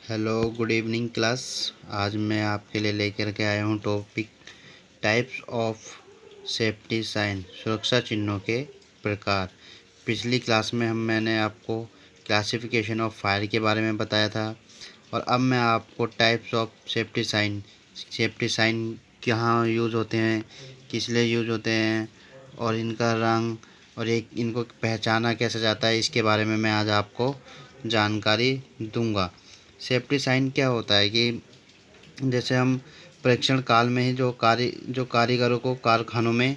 Hello good evening class. आज मैं आपके लिए लेकर के आया हूँ topic types of safety sign, सुरक्षा चिन्हों के प्रकार। पिछली क्लास में मैंने आपको क्लासिफिकेशन ऑफ फायर के बारे में बताया था और अब मैं आपको टाइप्स ऑफ सेफ्टी साइन कहाँ यूज़ होते हैं, किस लिए यूज़ होते हैं और इनका रंग और एक इनको पहचाना कैसे जाता है, इसके बारे में मैं आज आपको जानकारी दूंगा। सेफ्टी साइन क्या होता है कि जैसे हम परीक्षण काल में ही जो कारीगरों को कारखानों में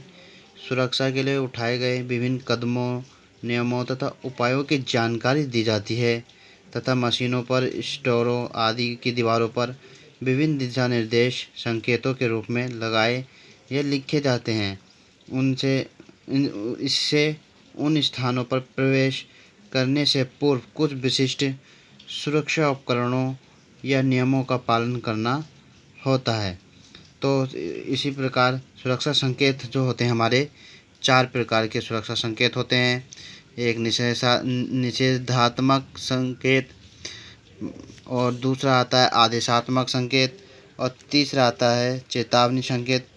सुरक्षा के लिए उठाए गए विभिन्न कदमों, नियमों तथा उपायों की जानकारी दी जाती है तथा मशीनों पर, स्टोरों आदि की दीवारों पर विभिन्न दिशा निर्देश संकेतों के रूप में लगाए या लिखे जाते हैं। इससे उन स्थानों पर प्रवेश करने से पूर्व कुछ विशिष्ट सुरक्षा उपकरणों या नियमों का पालन करना होता है। तो इसी प्रकार सुरक्षा संकेत जो होते हैं, हमारे 4 प्रकार के सुरक्षा संकेत होते हैं। एक निषेधात्मक संकेत, और दूसरा आता है आदेशात्मक संकेत, और तीसरा आता है चेतावनी संकेत,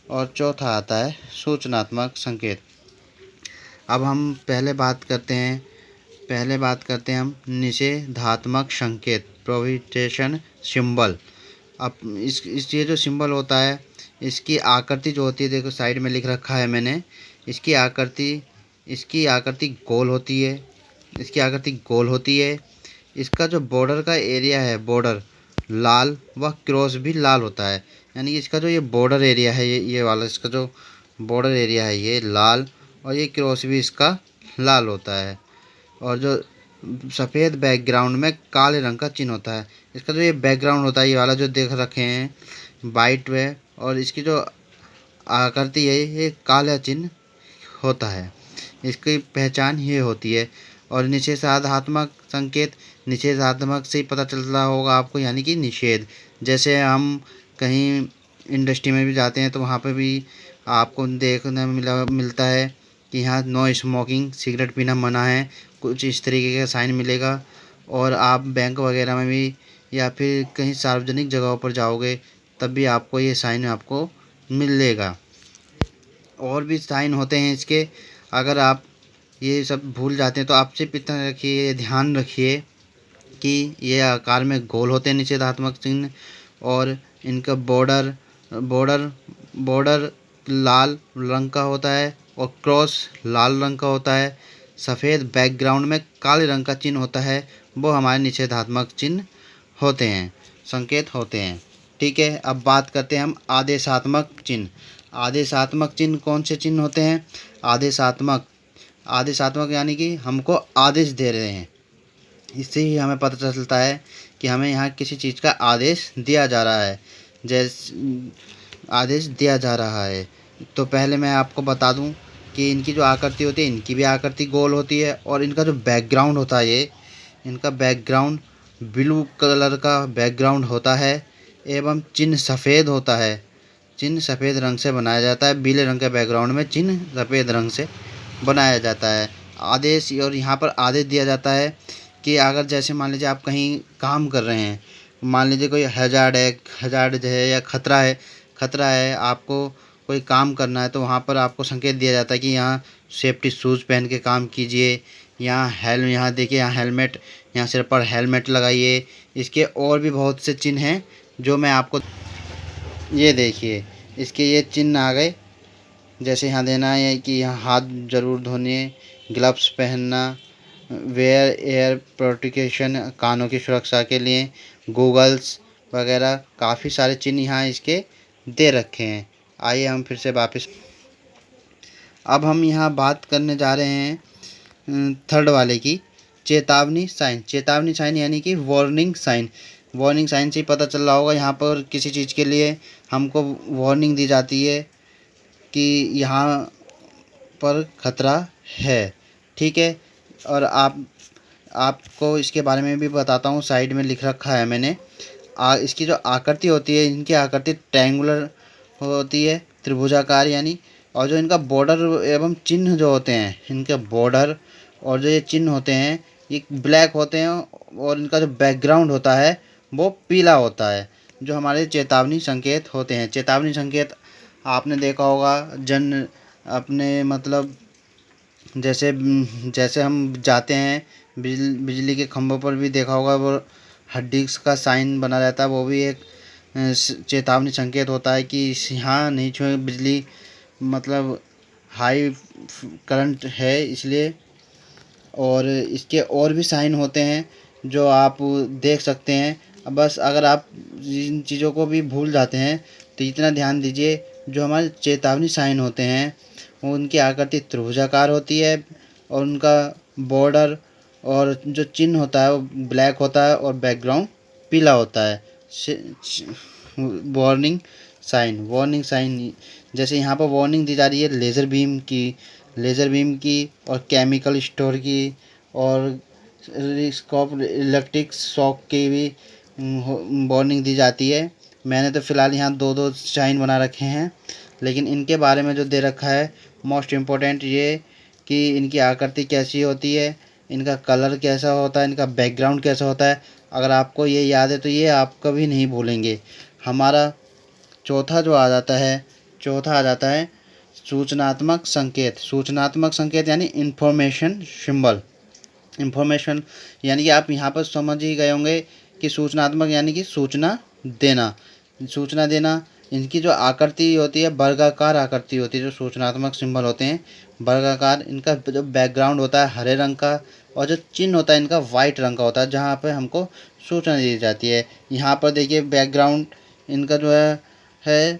और चौथा आता है सूचनात्मक संकेत। अब हम पहले बात करते हैं हम निषेधात्मक संकेत, प्रोहिबिशन सिंबल। अब इस ये जो सिंबल होता है, इसकी आकृति जो होती है, देखो साइड में लिख रखा है मैंने। इसकी आकृति गोल होती है। इसका जो बॉर्डर का एरिया है, बॉर्डर लाल व क्रॉस भी लाल होता है। यानी कि इसका जो ये बॉर्डर एरिया है, ये वाला इसका जो बॉर्डर एरिया है ये लाल, और ये क्रॉस भी इसका लाल होता है। और जो सफ़ेद बैकग्राउंड में काले रंग का चिन्ह होता है। इसका जो ये बैकग्राउंड होता है, ये वाला जो देख रखे हैं वाइट में, और इसकी जो आकृति है ये काला चिन्ह होता है। इसकी पहचान ये होती है। और निषेधात्मक से ही पता चलता होगा आपको, यानी कि निषेध। जैसे हम कहीं इंडस्ट्री में भी जाते हैं तो वहाँ पे भी आपको देखने मिलता है कि यहाँ नो स्मोकिंग, सिगरेट पीना मना है, कुछ इस तरीके का साइन मिलेगा। और आप बैंक वगैरह में भी या फिर कहीं सार्वजनिक जगहों पर जाओगे तब भी आपको ये साइन आपको मिलेगा। और भी साइन होते हैं इसके। अगर आप ये सब भूल जाते हैं तो आप सिर्फ इतना रखिए, ध्यान रखिए कि ये आकार में गोल होते हैं निषेधात्मक चिन्ह, और इनका बॉर्डर लाल रंग का होता है और क्रॉस लाल रंग का होता है। सफ़ेद बैकग्राउंड में काले रंग का चिन्ह होता है, वो हमारे निषेधात्मक चिन्ह होते हैं, संकेत होते हैं। ठीक है, अब बात करते हैं हम आदेशात्मक चिन्ह। आदेशात्मक चिन्ह कौन से चिन्ह होते हैं? आदेशात्मक यानी कि हमको आदेश दे रहे हैं। इससे ही हमें पता चलता है कि हमें यहाँ किसी चीज़ का आदेश दिया जा रहा है। तो पहले मैं आपको बता दूं कि इनकी जो आकृति होती है, इनकी भी आकृति गोल होती है, और इनका जो बैकग्राउंड होता है, इनका बैकग्राउंड ब्लू कलर का बैकग्राउंड होता है एवं चिन्ह सफ़ेद होता है। चिन्ह सफ़ेद रंग से बनाया जाता है। पीले रंग के बैकग्राउंड में चिन्ह सफ़ेद रंग से बनाया जाता है। आदेश, और यहाँ पर आदेश दिया जाता है कि अगर जैसे मान लीजिए आप कहीं काम कर रहे हैं, मान लीजिए कोई हजार्ड है या खतरा है, आपको कोई काम करना है, तो वहाँ पर आपको संकेत दिया जाता है कि यहाँ सेफ्टी शूज़ पहन के काम कीजिए, यहाँ देखिए, यहाँ हेलमेट, यहाँ सिर पर हेलमेट लगाइए। इसके और भी बहुत से चिन्ह हैं जो मैं आपको, ये देखिए इसके ये चिन्ह आ गए। जैसे यहाँ देना है कि यहाँ हाथ ज़रूर धोने, ग्लव्स पहनना, वेयर एयर प्रोटेक्शन, कानों की सुरक्षा के लिए, गूगल्स वगैरह, काफ़ी सारे चिन्ह यहाँ इसके दे रखे हैं। आइए हम फिर से वापस, अब हम यहाँ बात करने जा रहे हैं थर्ड वाले की, चेतावनी साइन यानी कि वार्निंग साइन। वार्निंग साइन से ही पता चल रहा होगा, यहाँ पर किसी चीज़ के लिए हमको वार्निंग दी जाती है कि यहाँ पर खतरा है। ठीक है, और आपको इसके बारे में भी बताता हूँ, साइड में लिख रखा है मैंने। इसकी जो आकृति होती है, इनकी आकृति ट्रायंगुलर होती है, त्रिभुजाकार यानी। और जो इनका बॉर्डर एवं चिन्ह जो होते हैं, इनके बॉर्डर और जो ये चिन्ह होते हैं, ये ब्लैक होते हैं, और इनका जो बैकग्राउंड होता है वो पीला होता है। जो हमारे चेतावनी संकेत होते हैं, चेतावनी संकेत आपने देखा होगा अपने मतलब जैसे जैसे हम जाते हैं बिजली के खंभों पर भी देखा होगा, वो हड्डी का साइन बना रहता है, वो भी एक चेतावनी संकेत होता है कि यहाँ नहीं छुए, बिजली मतलब हाई करंट है इसलिए। और इसके और भी साइन होते हैं जो आप देख सकते हैं। बस अगर आप इन चीज़ों को भी भूल जाते हैं तो इतना ध्यान दीजिए, जो हमारे चेतावनी साइन होते हैं वो उनकी आकृति त्रिभुजाकार होती है और उनका बॉर्डर और जो चिन्ह होता है वो ब्लैक होता है और बैकग्राउंड पीला होता है। वार्निंग साइन जैसे यहाँ पर वार्निंग दी जा रही है लेज़र बीम की और केमिकल स्टोर की और रिस्क ऑफ इलेक्ट्रिक शॉक की भी वार्निंग दी जाती है। मैंने तो फ़िलहाल यहाँ दो दो साइन बना रखे हैं, लेकिन इनके बारे में जो दे रखा है मोस्ट इम्पोर्टेंट ये कि इनकी आकृति कैसी होती है, इनका कलर कैसा होता है, इनका बैकग्राउंड कैसा होता है। अगर आपको ये याद है तो ये आप कभी नहीं भूलेंगे। हमारा चौथा आ जाता है सूचनात्मक संकेत यानी इन्फॉर्मेशन सिंबल। इन्फॉर्मेशन यानी कि आप यहाँ पर समझ ही गए होंगे कि सूचनात्मक यानी कि सूचना देना। इनकी जो आकृति होती है वर्गाकार आकृति होती है, जो सूचनात्मक सिंबल होते हैं वर्गाकार। इनका जो बैकग्राउंड होता है हरे रंग का और जो चिन्ह होता है इनका वाइट रंग का होता है, जहाँ पर हमको सूचना दी जाती है। यहाँ पर देखिए बैकग्राउंड इनका जो है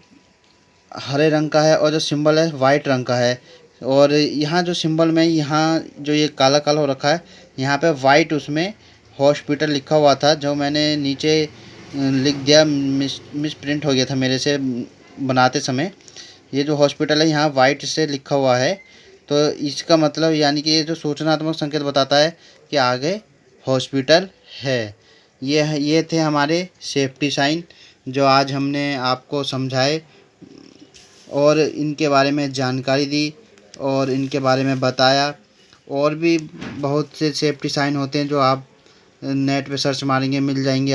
हरे रंग का है और जो सिंबल है वाइट रंग का है। और यहाँ जो सिंबल में यहाँ जो ये काला काला हो रखा है, यहाँ पे वाइट उसमें हॉस्पिटल लिखा हुआ था, जो मैंने नीचे लिख दिया, मिस प्रिंट हो गया था मेरे से बनाते समय। ये जो हॉस्पिटल है यहाँ वाइट से लिखा हुआ है, तो इसका मतलब यानी कि ये जो सूचनात्मक संकेत बताता है कि आगे हॉस्पिटल है। ये थे हमारे सेफ्टी साइन जो आज हमने आपको समझाए और इनके बारे में जानकारी दी और इनके बारे में बताया। और भी बहुत से सेफ्टी साइन होते हैं जो आप नेट पे सर्च मारेंगे मिल जाएंगे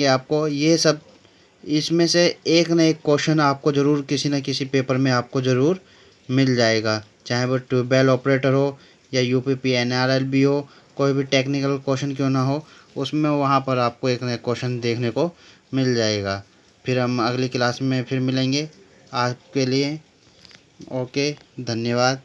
आपको ये सब। इसमें से एक न एक क्वेश्चन आपको ज़रूर किसी न किसी पेपर में आपको ज़रूर मिल जाएगा, चाहे वो ट्यूबवेल ऑपरेटर हो या यूपीपी NRLB हो, कोई भी टेक्निकल क्वेश्चन क्यों ना हो, उसमें वहाँ पर आपको एक न एक क्वेश्चन देखने को मिल जाएगा। फिर हम अगली क्लास में फिर मिलेंगे। आपके लिए ओके, धन्यवाद।